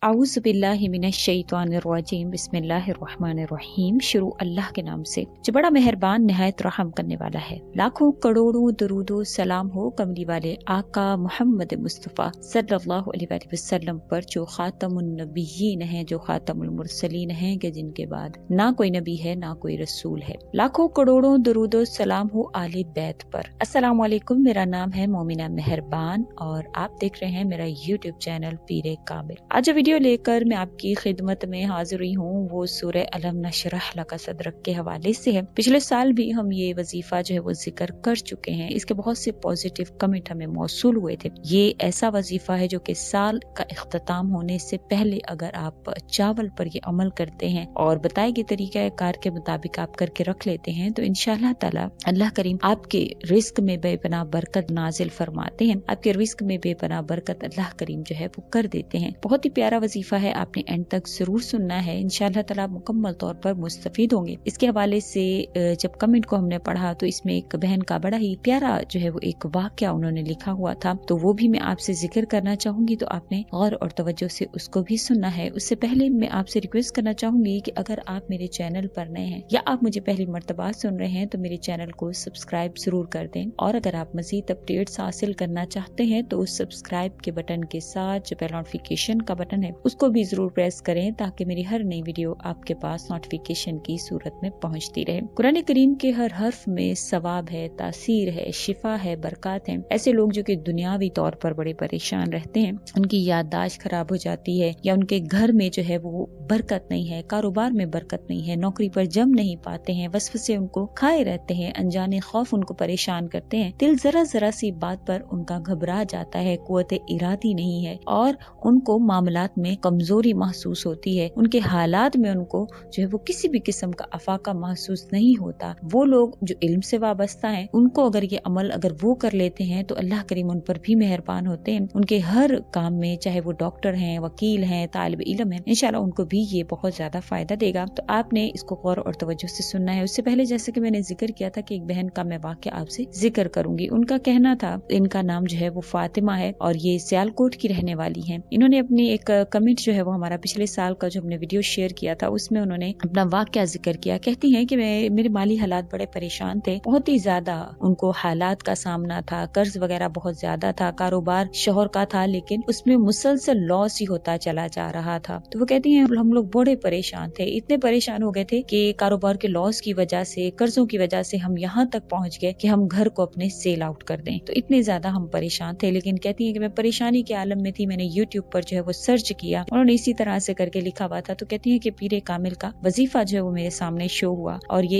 आऊज़ बिल्लाहि मिनश शैतानिर रजीम बिस्मिल्लाहिर रहमानिर रहीम। शुरू अल्लाह के नाम से जो बड़ा मेहरबान निहायत रहम करने वाला है। लाखों करोड़ों दरूदो सलाम हो कमली वाले आका मोहम्मद मुस्तफ़ा सल्लल्लाहु अलैहि वसल्लम पर, जो खातमुन नबिय्यीन है, जो खातमुल मुरसलीन है, कि जिनके बाद ना कोई नबी है ना कोई रसूल है। लाखों करोड़ों दरूदो सलाम हो आले बैत पर। अस्सलाम वालेकुम, मेरा नाम है मोमिना मेहरबान और आप देख रहे हैं मेरा यूट्यूब चैनल पीरे कामिल। आज वीडियो लेकर मैं आपकी खिदमत में हाजिर हुई हूँ वो सूरह अलम नशरह लका सदरक के हवाले से है। पिछले साल भी हम ये वजीफा जो है वो जिक्र कर चुके हैं। इसके बहुत से पॉजिटिव कमेंट हमें मौसूल हुए थे। ये ऐसा वजीफा है जो कि साल का इख्तिताम होने से पहले अगर आप चावल पर ये अमल करते हैं और बताए गए तरीका कार के मुताबिक आप करके रख लेते हैं तो इंशाअल्लाह ताला अल्लाह करीम आपके रिस्क में बेपनाह बरकत नाजिल फरमाते हैं। आपके रिस्क में बेपनाह बरकत अल्लाह करीम जो है वो कर देते हैं। बहुत ही प्यारा वजीफा है, आपने एंड तक जरूर सुनना है। इंशाअल्लाह ताला मुकम्मल तौर पर मुस्तफीद होंगे। इसके हवाले से जब कमेंट को हमने पढ़ा तो इसमें एक बहन का बड़ा ही प्यारा जो है वो एक वाक्या उन्होंने लिखा हुआ था, तो वो भी मैं आपसे जिक्र करना चाहूंगी, तो आपने गौर और तवज्जो से उसको भी सुनना है। उससे पहले मैं आपसे रिक्वेस्ट करना चाहूंगी कि अगर आप मेरे चैनल पर नए हैं या आप मुझे पहली मर्तबा सुन रहे हैं तो मेरे चैनल को सब्सक्राइब जरूर कर दें, और अगर आप मजीद अपडेट्स हासिल करना चाहते हैं तो उस सब्सक्राइब के बटन के साथ जो बेल नोटिफिकेशन का बटन है उसको भी जरूर प्रेस करें ताकि मेरी हर नई वीडियो आपके पास नोटिफिकेशन की सूरत में पहुंचती रहे। कुरान करीम के हर हर्फ में सवाब है, तासीर है, शिफा है, बरकत है। ऐसे लोग जो कि दुनियावी तौर पर बड़े परेशान रहते हैं, उनकी याददाश्त खराब हो जाती है या उनके घर में जो है वो बरकत नहीं है, कारोबार में बरकत नहीं है, नौकरी पर जम नहीं पाते हैं, वसवसे उनको खाए रहते हैं, अनजाने खौफ उनको परेशान करते हैं, दिल जरा जरा सी बात पर उनका घबरा जाता है, कुव्वत इरादी नहीं है और उनको मामलात में कमजोरी महसूस होती है, उनके हालात में उनको जो है वो किसी भी किस्म का अफाका महसूस नहीं होता। वो लोग जो इल्म से वाबस्ता हैं, उनको अगर ये अमल अगर वो कर लेते हैं तो अल्लाह करीम उन पर भी मेहरबान होते हैं। उनके हर काम में, चाहे वो डॉक्टर हैं, वकील हैं, तालिब इल्म हैं, इंशाल्लाह उनको भी ये बहुत ज्यादा फायदा देगा। तो आपने इसको गौर और तवज्जो से सुनना है। उससे पहले जैसे कि मैंने जिक्र किया था कि एक बहन का मैं वाकया आपसे जिक्र करूंगी। उनका कहना था, इनका नाम जो है वो फातिमा है और ये सियालकोट की रहने वाली है। इन्होंने अपनी एक कमेंट जो है वो हमारा पिछले साल का जो हमने वीडियो शेयर किया था उसमें उन्होंने अपना वाकया जिक्र किया। कहती हैं कि मेरे माली हालात बड़े परेशान थे, बहुत ही ज्यादा उनको हालात का सामना था, कर्ज वगैरह बहुत ज्यादा था, कारोबार शोहर का था लेकिन उसमें मुसलसल लॉस ही होता चला जा रहा था। तो वो कहती हैं हम लोग बड़े परेशान थे, इतने परेशान हो गए थे कि कारोबार के लॉस की वजह से, कर्जों की वजह से हम यहाँ तक पहुँच गए कि हम घर को अपने सेल आउट कर दें। तो इतने ज्यादा हम परेशान थे। लेकिन कहती है कि मैं परेशानी के आलम में थी, मैंने यूट्यूब पर जो है वो सर्च किया, उन्होंने इसी तरह से करके लिखा हुआ था। तो कहती है कि पीरे कामिल का वजीफा जो है वो मेरे सामने शो हुआ और ये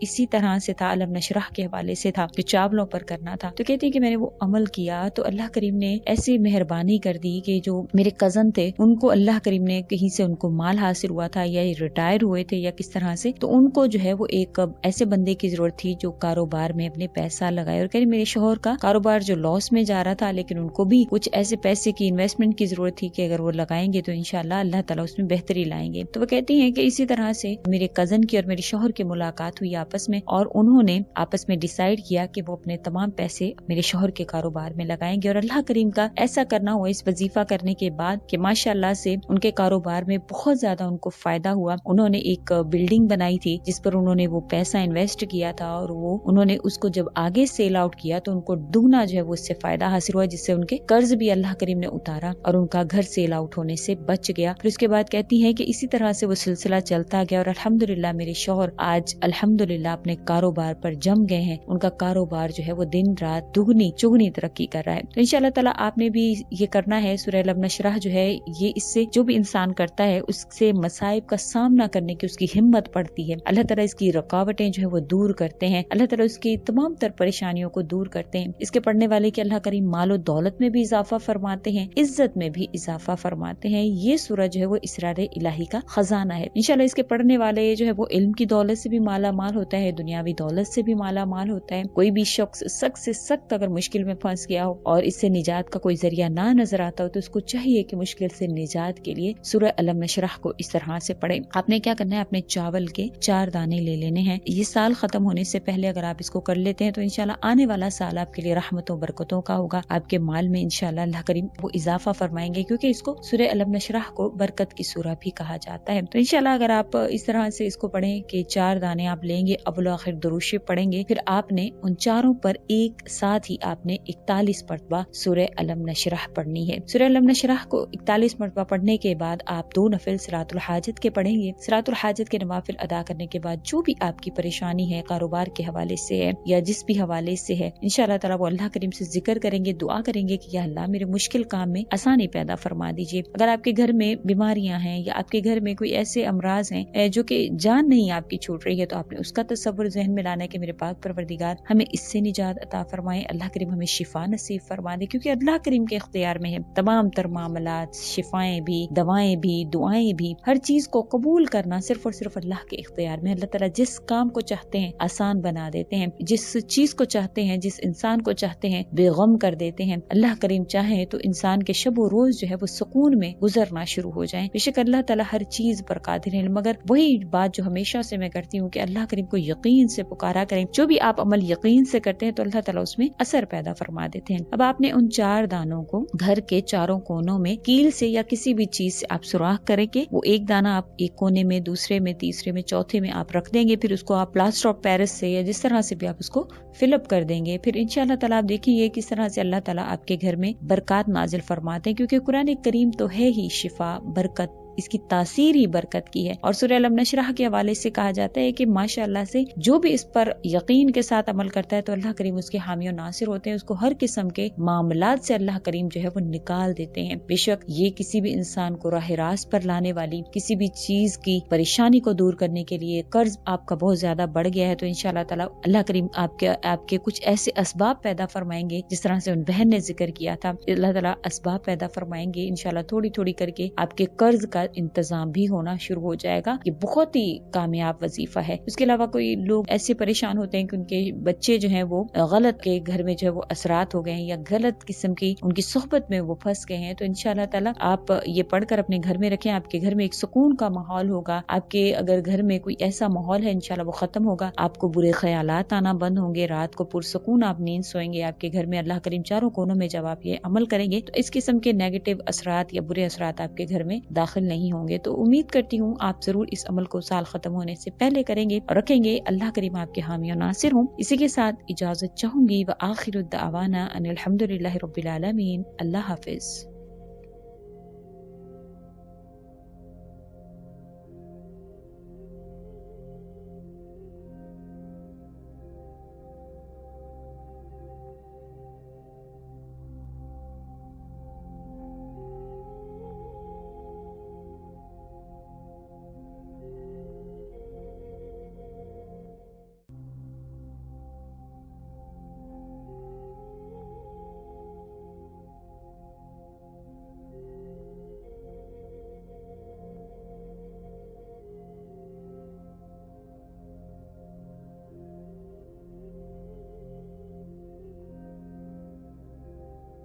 इसी तरह से था, अलम नशरह के हवाले से था, जो चावलों पर करना था। तो कहती है कि मैंने वो अमल किया तो अल्लाह करीम ने ऐसी मेहरबानी कर दी कि जो मेरे कजन थे उनको अल्लाह करीम ने कहीं से उनको माल हासिल हुआ था या रिटायर हुए थे या किस तरह से, तो उनको जो है वो एक ऐसे बंदे की जरूरत थी जो कारोबार में अपने पैसा लगाए। और कह रही मेरे शोहर का कारोबार जो लॉस में जा रहा था लेकिन उनको भी कुछ ऐसे पैसे की इन्वेस्टमेंट की जरूरत थी कि अगर वो लगाएंगे तो इंशाल्लाह अल्लाह ताला उसमें बेहतरी लाएंगे। तो वो कहती हैं कि इसी तरह से मेरे कजन की और मेरे शोहर की मुलाकात हुई आपस में और उन्होंने आपस में डिसाइड किया कि वो अपने तमाम पैसे मेरे शोहर के कारोबार में लगाएंगे। और अल्लाह करीम का ऐसा करना हुआ इस वजीफा करने के बाद कि माशाल्लाह से उनके कारोबार में बहुत ज्यादा उनको फायदा हुआ। उन्होंने एक बिल्डिंग बनाई थी जिस पर उन्होंने वो पैसा इन्वेस्ट किया था और वो उन्होंने उसको जब आगे सेल आउट किया तो उनको दुगना जो है वो उससे फायदा हासिल हुआ, जिससे उनके कर्ज भी अल्लाह करीम ने उतारा और उनका घर सेल आउट होने से बच गया। फिर उसके बाद कहती हैं कि इसी तरह से वो सिलसिला चलता गया और अल्हम्दुलिल्लाह मेरे शौहर आज अल्हम्दुलिल्लाह अपने कारोबार पर जम गए हैं। उनका कारोबार जो है वो दिन रात दुगनी चुगनी तरक्की कर रहा है। तो इंशाअल्लाह ताला आपने भी ये करना है। सूरह अलम नशरह जो है ये इससे जो भी इंसान करता है उससे मसाइब का सामना करने की उसकी हिम्मत पड़ती है। अल्लाह ताला इसकी रुकावटें जो है वो दूर करते हैं, अल्लाह ताला उसकी तमाम तर परेशानियों को दूर करते हैं। इसके पढ़ने वाले के अल्लाह करीम मालो दौलत में भी इजाफा फरमाते हैं, इज्जत में भी इजाफा फरमाते हैं। ये सूरज जो है वो इसरार इलाही का खजाना है। इंशाल्लाह इसके पढ़ने वाले जो है वो इल्म की दौलत से भी माला माल होता है, दुनियावी दौलत से भी माला माल होता है। कोई भी शख्स सख्त से सख्त अगर मुश्किल में फंस गया हो और इससे निजात का कोई जरिया ना नजर आता हो तो उसको चाहिए कि मुश्किल से निजात के लिए सूरह अलम नशरह को इस तरह से पढ़े। आपने क्या करना है, अपने चावल के 4 दाने ले लेने हैं। ये साल खत्म होने से पहले अगर आप इसको कर लेते हैं तो इंशाल्लाह आने वाला साल आपके लिए रहमतों बरकतों का होगा। आपके माल में इंशाल्लाह अल्लाह करीम वो इजाफा फरमाएंगे, क्योंकि इसको سورہ الم نشرح کو برکت کی سورہ بھی کہا جاتا ہے۔ تو انشاءاللہ اگر آپ اس طرح سے اس کو پڑھیں کہ 4 دانے آپ لیں گے، اول و آخر درود شریف پڑھیں گے، پھر آپ نے ان چاروں پر ایک ساتھ ہی آپ نے 41 مرتبہ سورہ الم نشرح پڑھنی ہے۔ سورہ الم نشرح کو 41 مرتبہ پڑھنے کے بعد آپ 2 نفل صلاۃ الحاجت کے پڑھیں گے۔ صلاۃ الحاجت کے نوافل ادا کرنے کے بعد جو بھی آپ کی پریشانی ہے، کاروبار کے حوالے سے ہے یا جس بھی حوالے سے ہے، انشاءاللہ تعالی وہ اللہ کریم سے ذکر کریں گے، دعا کریں گے کہ یا اللہ میرے مشکل کام میں آسانی پیدا فرما دیجیے۔ اگر آپ کے گھر میں بیماریاں ہیں یا آپ کے گھر میں کوئی ایسے امراض ہیں جو کہ جان نہیں آپ کی چھوٹ رہی ہے، تو آپ نے اس کا تصور ذہن میں لانا ہے کہ میرے پاک پروردگار ہمیں اس سے نجات عطا فرمائے، اللہ کریم ہمیں شفا نصیب فرما دے، کیونکہ اللہ کریم کے اختیار میں ہے تمام تر معاملات، شفائیں بھی، دوائیں بھی، دعائیں بھی، ہر چیز کو قبول کرنا صرف اور صرف اللہ کے اختیار میں۔ اللہ تعالیٰ جس کام کو چاہتے ہیں آسان بنا دیتے ہیں، جس چیز کو چاہتے ہیں، جس انسان کو چاہتے ہیں بے غم کر دیتے ہیں۔ اللہ کریم چاہے تو انسان کے شب و روز جو ہے وہ سکون میں گزرنا شروع ہو جائیں۔ بے شک اللہ تعالیٰ ہر چیز پر قادر ہے، مگر وہی بات جو ہمیشہ سے میں کرتی ہوں کہ اللہ کریم کو یقین سے پکارا کریں، جو بھی آپ عمل یقین سے کرتے ہیں تو اللہ تعالیٰ اس میں اثر پیدا فرما دیتے ہیں۔ اب آپ نے ان 4 دانوں کو گھر کے چاروں کونوں میں کیل سے یا کسی بھی چیز سے آپ سوراخ کریں گے، وہ ایک دانہ آپ ایک کونے میں، دوسرے میں، تیسرے میں، چوتھے میں آپ رکھ دیں گے، پھر اس کو آپ پلاسٹر آف پیرس سے یا جس طرح سے بھی آپ اس کو فل اپ کر دیں گے۔ پھر انشاءاللہ تعالیٰ آپ دیکھیں گے کس طرح سے اللہ تعالیٰ آپ کے گھر میں برکات نازل فرماتے ہیں، کیونکہ قرآن کریم تو ہے ہی شفا، برکت، اس کی تاثیر ہی برکت کی ہے۔ اور سورہ الم نشرح کے حوالے سے کہا جاتا ہے کہ ماشاءاللہ سے جو بھی اس پر یقین کے ساتھ عمل کرتا ہے تو اللہ کریم اس کے حامی و ناصر ہوتے ہیں، اس کو ہر قسم کے معاملات سے اللہ کریم جو ہے وہ نکال دیتے ہیں۔ بے شک یہ کسی بھی انسان کو راہ راست پر لانے والی، کسی بھی چیز کی پریشانی کو دور کرنے کے لیے، قرض آپ کا بہت زیادہ بڑھ گیا ہے تو انشاءاللہ تعالی اللہ کریم آپ کے کچھ ایسے اسباب پیدا فرمائیں گے، جس طرح سے ان بہن نے ذکر کیا تھا، اللہ تعالی اسباب پیدا فرمائیں گے، انشاءاللہ تھوڑی تھوڑی کر کے آپ کے قرض کا انتظام بھی ہونا شروع ہو جائے گا۔ یہ بہت ہی کامیاب وظیفہ ہے۔ اس کے علاوہ کوئی لوگ ایسے پریشان ہوتے ہیں کہ ان کے بچے جو ہیں وہ غلط کے گھر میں جو ہے وہ اثرات ہو گئے ہیں یا غلط قسم کی ان کی صحبت میں وہ پھنس گئے ہیں، تو انشاءاللہ تعالی آپ یہ پڑھ کر اپنے گھر میں رکھیں، آپ کے گھر میں ایک سکون کا ماحول ہوگا۔ آپ کے اگر گھر میں کوئی ایسا ماحول ہے انشاءاللہ وہ ختم ہوگا، آپ کو برے خیالات آنا بند ہوں گے، رات کو پرسکون آپ نیند سوئیں گے آپ کے گھر میں۔ اللہ کریم چاروں کونوں میں جب آپ یہ عمل کریں گے تو اس قسم کے نیگیٹو اثرات یا برے اثرات آپ کے گھر میں داخل نہیں ہوں گے۔ تو امید کرتی ہوں آپ ضرور اس عمل کو سال ختم ہونے سے پہلے کریں گے اور رکھیں گے۔ اللہ کریم آپ کے حامی و ناصر ہوں۔ اسی کے ساتھ اجازت چاہوں گی، وآخر الدعوانا ان الحمدللہ رب العالمین۔ اللہ حافظ۔